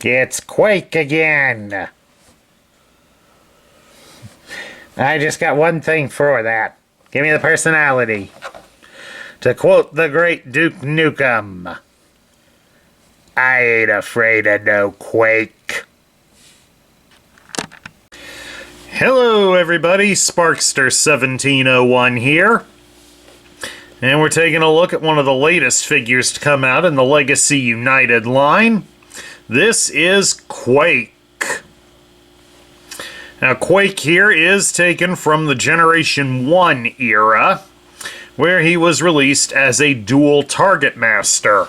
It's Quake again. I just got one thing for that. Give me the personality. To quote the great Duke Nukem, I ain't afraid of no Quake. Hello everybody, Sparkster1701 here. And we're taking a look at one of the latest figures to come out in the Legacy United line. This is Quake. Now Quake here is taken from the Generation 1 era, where he was released as a Dual Targetmaster.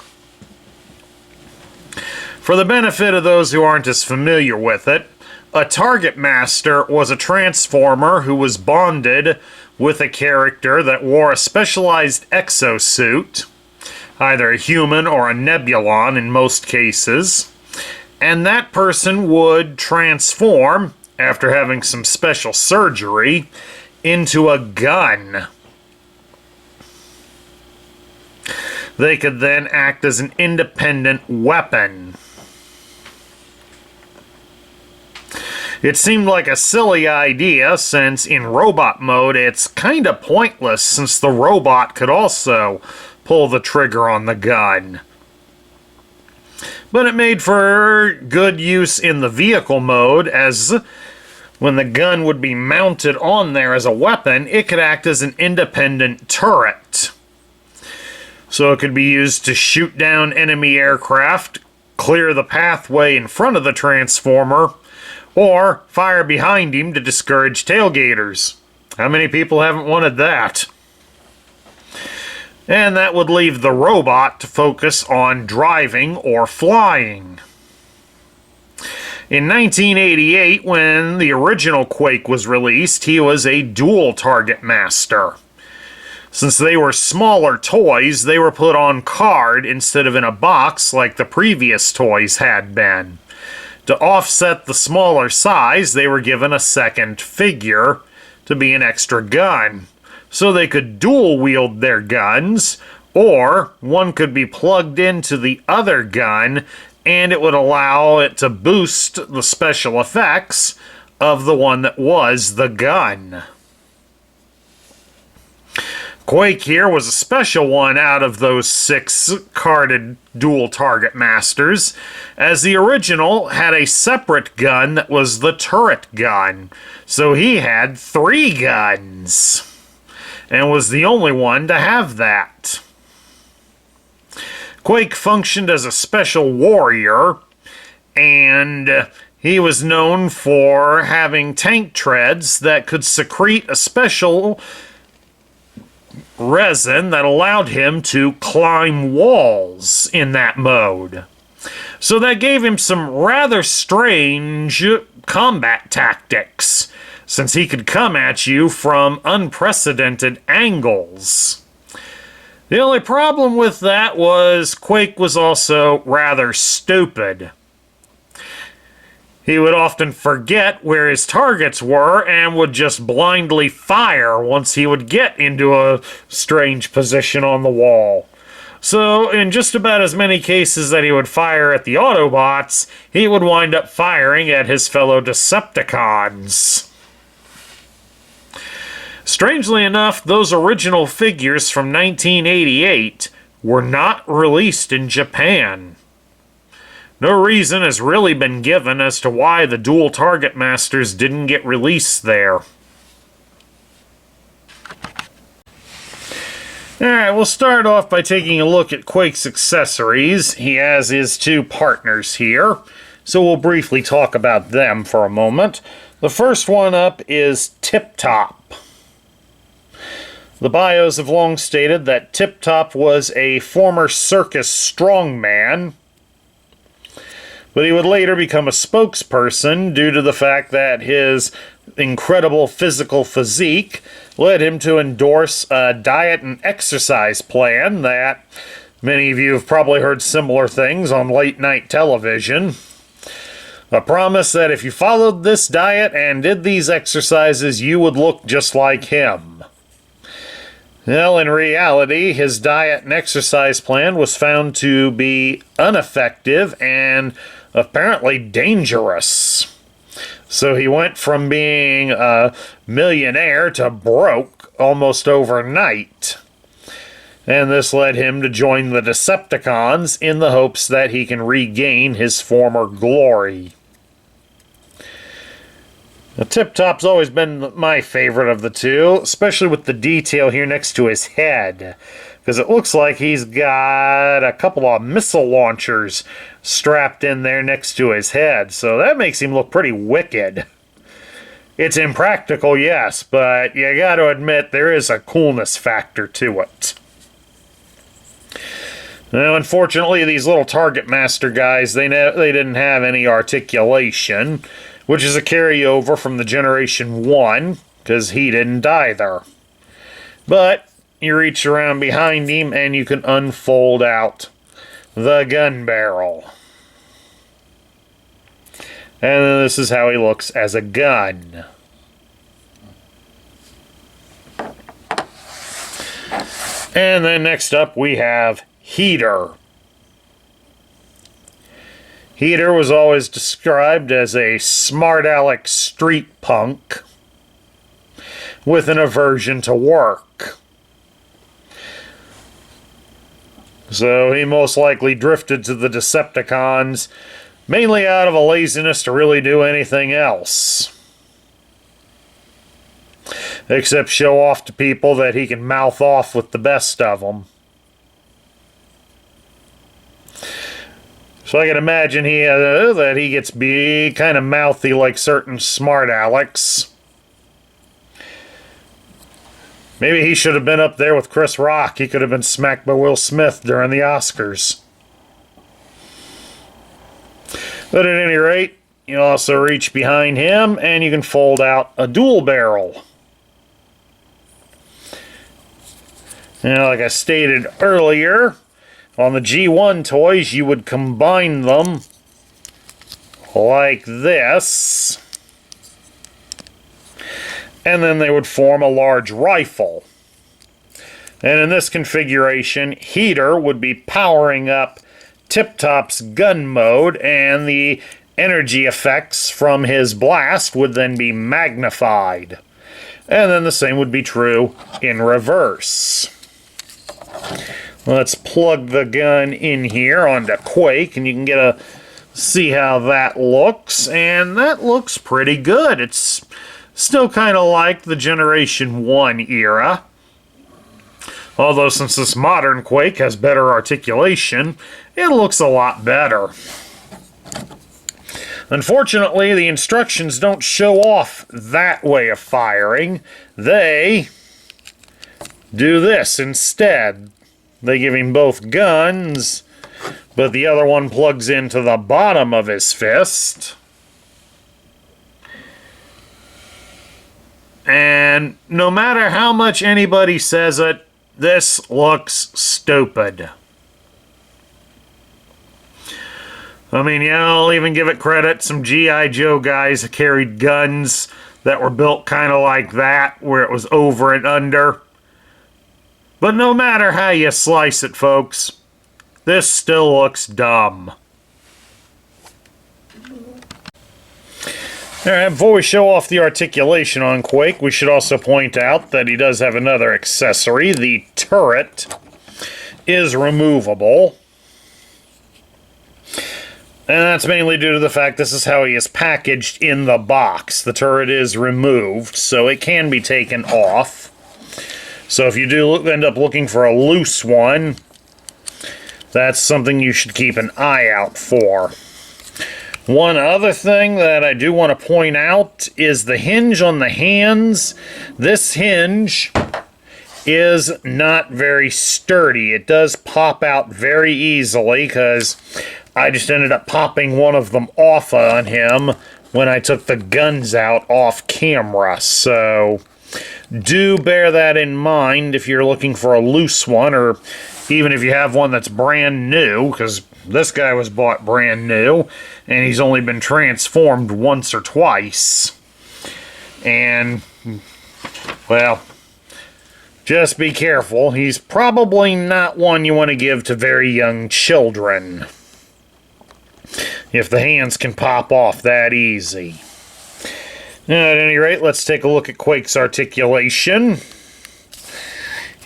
For the benefit of those who aren't as familiar with it, a Targetmaster was a Transformer who was bonded with a character that wore a specialized exosuit, either a human or a Nebulon in most cases, and that person would transform, after having some special surgery, into a gun. They could then act as an independent weapon. It seemed like a silly idea, since in robot mode it's kinda pointless, since the robot could also pull the trigger on the gun. But it made for good use in the vehicle mode, as when the gun would be mounted on there as a weapon, it could act as an independent turret. So it could be used to shoot down enemy aircraft, clear the pathway in front of the Transformer, or fire behind him to discourage tailgaters. How many people haven't wanted that? And that would leave the robot to focus on driving or flying. In 1988, when the original Quake was released, he was a Dual Targetmaster. Since they were smaller toys, they were put on card instead of in a box like the previous toys had been. To offset the smaller size, they were given a second figure to be an extra gun, so they could dual wield their guns, or one could be plugged into the other gun and it would allow it to boost the special effects of the one that was the gun. Quake here was a special one out of those 6 carded Dual Targetmasters, as the original had a separate gun that was the turret gun, so he had 3 guns, and was the only one to have that. Quake functioned as a special warrior, and he was known for having tank treads that could secrete a special resin that allowed him to climb walls in that mode. So that gave him some rather strange combat tactics, since he could come at you from unprecedented angles. The only problem with that was Quake was also rather stupid. He would often forget where his targets were and would just blindly fire once he would get into a strange position on the wall. So, in just about as many cases that he would fire at the Autobots, he would wind up firing at his fellow Decepticons. Strangely enough, those original figures from 1988 were not released in Japan. No reason has really been given as to why the Dual Targetmasters didn't get released there. Alright, we'll start off by taking a look at Quake's accessories. He has his 2 partners here, so we'll briefly talk about them for a moment. The first one up is Tip Top. The bios have long stated that Tip Top was a former circus strongman, but he would later become a spokesperson due to the fact that his incredible physical physique led him to endorse a diet and exercise plan that many of you have probably heard similar things on late night television. A promise that if you followed this diet and did these exercises, you would look just like him. Well, in reality, his diet and exercise plan was found to be ineffective and apparently dangerous. So he went from being a millionaire to broke almost overnight. And this led him to join the Decepticons in the hopes that he can regain his former glory. Now, Tip Top's always been my favorite of the two, especially with the detail here next to his head, because it looks like he's got a couple of missile launchers strapped in there next to his head, so that makes him look pretty wicked. It's impractical, yes, but you gotta admit there is a coolness factor to it. Now, unfortunately, these little Targetmaster guys, they didn't have any articulation, which is a carryover from the Generation 1, because he didn't either. But you reach around behind him and you can unfold out the gun barrel. And this is how he looks as a gun. And then next up we have Heater. Heater was always described as a smart aleck street punk with an aversion to work. So he most likely drifted to the Decepticons mainly out of a laziness to really do anything else. Except show off to people that he can mouth off with the best of them. So I can imagine that he gets be kind of mouthy like certain smart alecks. Maybe he should have been up there with Chris Rock. He could have been smacked by Will Smith during the Oscars. But at any rate, you also reach behind him and you can fold out a dual barrel. Now, like I stated earlier, on the G1 toys, you would combine them like this, and then they would form a large rifle. And in this configuration, Heater would be powering up Tip Top's gun mode, and the energy effects from his blast would then be magnified. And then the same would be true in reverse. Let's plug the gun in here onto Quake, and you can get a see how that looks, and that looks pretty good. It's still kind of like the Generation 1 era. Although since this modern Quake has better articulation, it looks a lot better. Unfortunately, the instructions don't show off that way of firing. They do this instead. They give him both guns, but the other one plugs into the bottom of his fist. And no matter how much anybody says it, this looks stupid. I mean, yeah, I'll even give it credit. Some G.I. Joe guys carried guns that were built kind of like that, where it was over and under. But no matter how you slice it, folks, this still looks dumb. Alright, before we show off the articulation on Quake, we should also point out that he does have another accessory. The turret is removable. And that's mainly due to the fact this is how he is packaged in the box. The turret is removed, so it can be taken off. So if you do end up looking for a loose one, that's something you should keep an eye out for. One other thing that I do want to point out is the hinge on the hands. This hinge is not very sturdy. It does pop out very easily because I just ended up popping one of them off on him when I took the guns out off camera. So do bear that in mind if you're looking for a loose one, or even if you have one that's brand new, because this guy was bought brand new and he's only been transformed once or twice. And, well, Just be careful. He's probably not one you want to give to very young children, if the hands can pop off that easy. At any rate, let's take a look at Quake's articulation.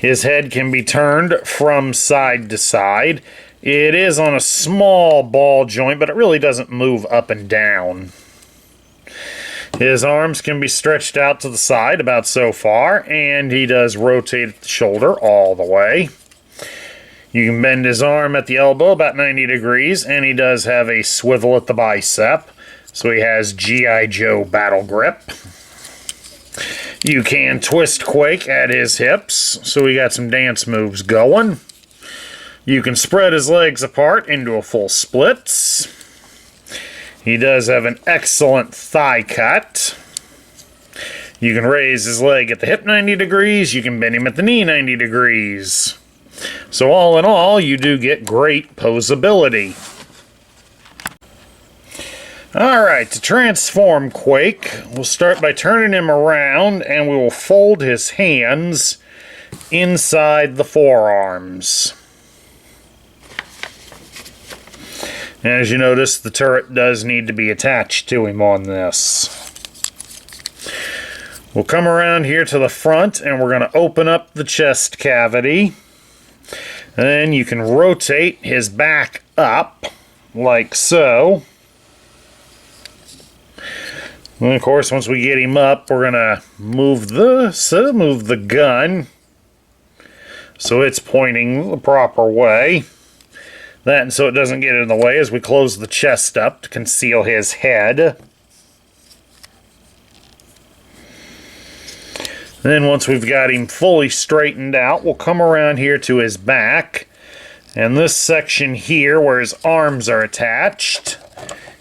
His head can be turned from side to side. It is on a small ball joint, but it really doesn't move up and down. His arms can be stretched out to the side about so far, and he does rotate at the shoulder all the way. You can bend his arm at the elbow about 90 degrees, and he does have a swivel at the bicep, so he has G.I. Joe battle grip. You can twist Quake at his hips, so we got some dance moves going. You can spread his legs apart into a full splits. He does have an excellent thigh cut. You can raise his leg at the hip 90 degrees. You can bend him at the knee 90 degrees. So all in all, you do get great posability. Alright, to transform Quake, we'll start by turning him around and we will fold his hands inside the forearms. As you notice, the turret does need to be attached to him on this. We'll come around here to the front and we're going to open up the chest cavity. And then you can rotate his back up like so. And of course, once we get him up, we're going to move the gun so it's pointing the proper way. That, so it doesn't get in the way as we close the chest up to conceal his head. Then once we've got him fully straightened out, we'll come around here to his back. And this section here where his arms are attached,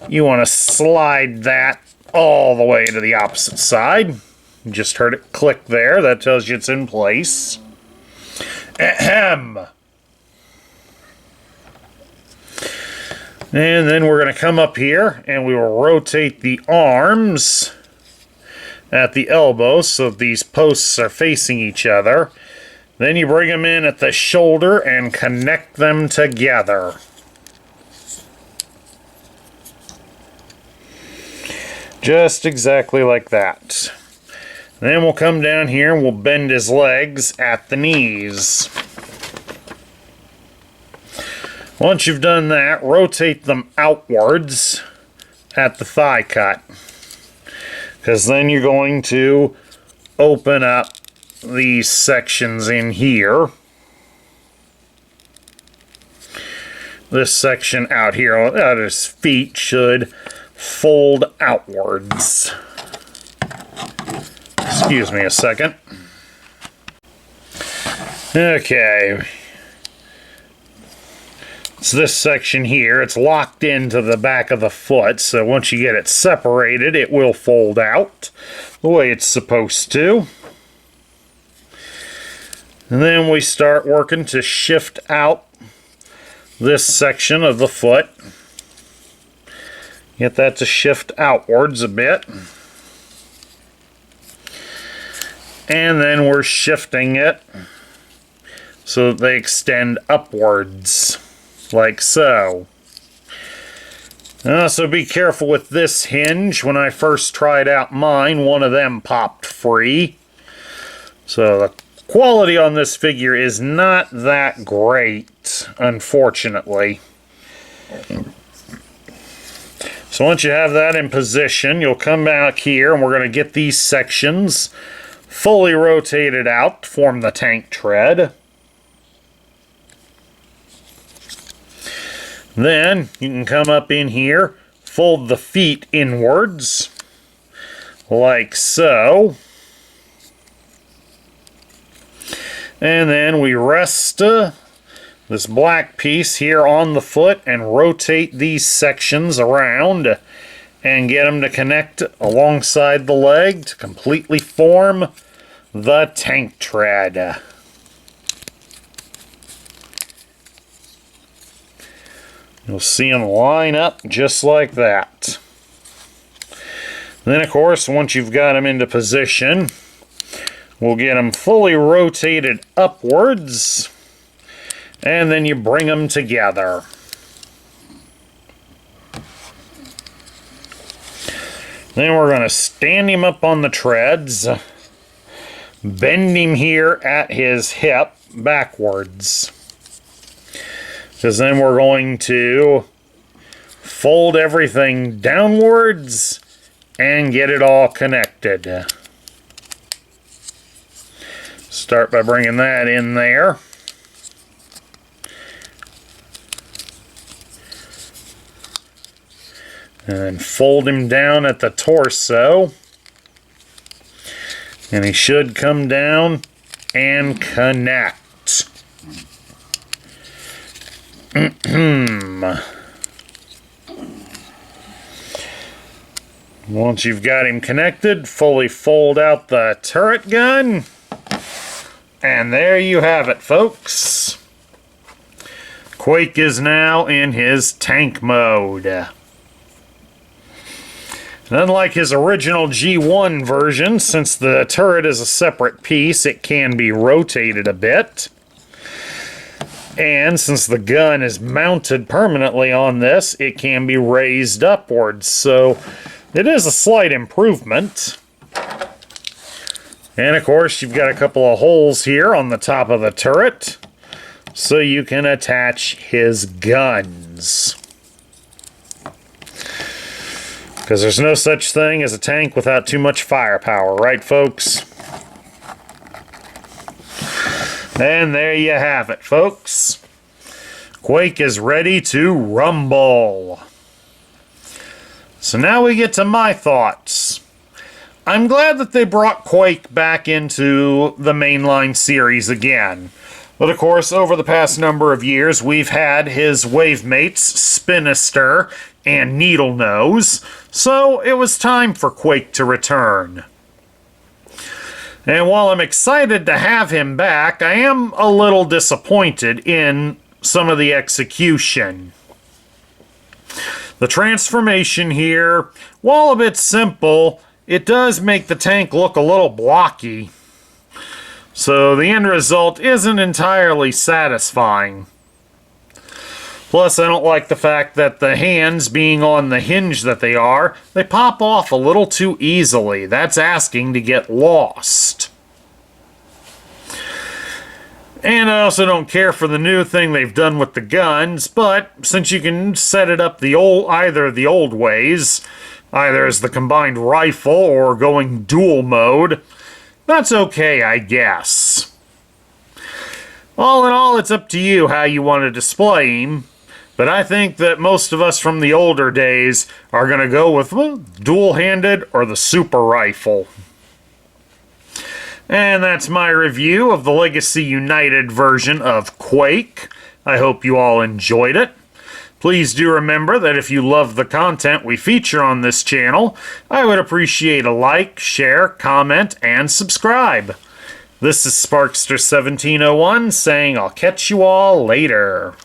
you want to slide that all the way to the opposite side. You just heard it click there. That tells you it's in place. Ahem. And then we're going to come up here and we will rotate the arms at the elbows so these posts are facing each other. Then you bring them in at the shoulder and connect them together. Just exactly like that. Then we'll come down here and we'll bend his legs at the knees. Once you've done that, rotate them outwards at the thigh cut. Because then you're going to open up these sections in here. This section out here at his feet should fold outwards. Excuse me a second. Okay. So this section here, it's locked into the back of the foot, so once you get it separated, it will fold out the way it's supposed to. And then we start working to shift out this section of the foot. Get that to shift outwards a bit. And then we're shifting it so that they extend upwards. Like so. So be careful with this hinge. When I first tried out mine, one of them popped free. So the quality on this figure is not that great, unfortunately. So once you have that in position, you'll come back here and we're going to get these sections fully rotated out to form the tank tread. Then you can come up in here, fold the feet inwards, like so. And then we rest this black piece here on the foot and rotate these sections around and get them to connect alongside the leg to completely form the tank tread. You'll see them line up just like that. Then, of course, once you've got them into position, We'll get them fully rotated upwards, and then you bring them together. Then we're going to stand him up on the treads, bend him here at his hip backwards. Because then we're going to fold everything downwards and get it all connected. Start by bringing that in there. And then fold him down at the torso. And he should come down and connect. Once you've got him connected, fully fold out the turret gun. And there you have it, folks. Quake is now in his tank mode. And unlike his original G1 version, since the turret is a separate piece, it can be rotated a bit. And since the gun is mounted permanently on this, it can be raised upwards. So it is a slight improvement. And of course, you've got a couple of holes here on the top of the turret, so you can attach his guns. Because there's no such thing as a tank without too much firepower, right, folks? And there you have it, folks. Quake is ready to rumble. So now we get to my thoughts. I'm glad that they brought Quake back into the mainline series again. But of course, over the past number of years, we've had his wave mates, Spinister and Needlenose, so it was time for Quake to return. And while I'm excited to have him back, I am a little disappointed in some of the execution. The transformation here, while a bit simple, it does make the tank look a little blocky. So the end result isn't entirely satisfying. Plus, I don't like the fact that the hands, being on the hinge that they are, they pop off a little too easily. That's asking to get lost. And I also don't care for the new thing they've done with the guns, but since you can set it up either the old ways, either as the combined rifle or going dual mode, that's okay, I guess. All in all, it's up to you how you want to display him. But I think that most of us from the older days are going to go with dual-handed or the super rifle. And that's my review of the Legacy United version of Quake. I hope you all enjoyed it. Please do remember that if you love the content we feature on this channel, I would appreciate a like, share, comment, and subscribe. This is Sparkster1701 saying I'll catch you all later.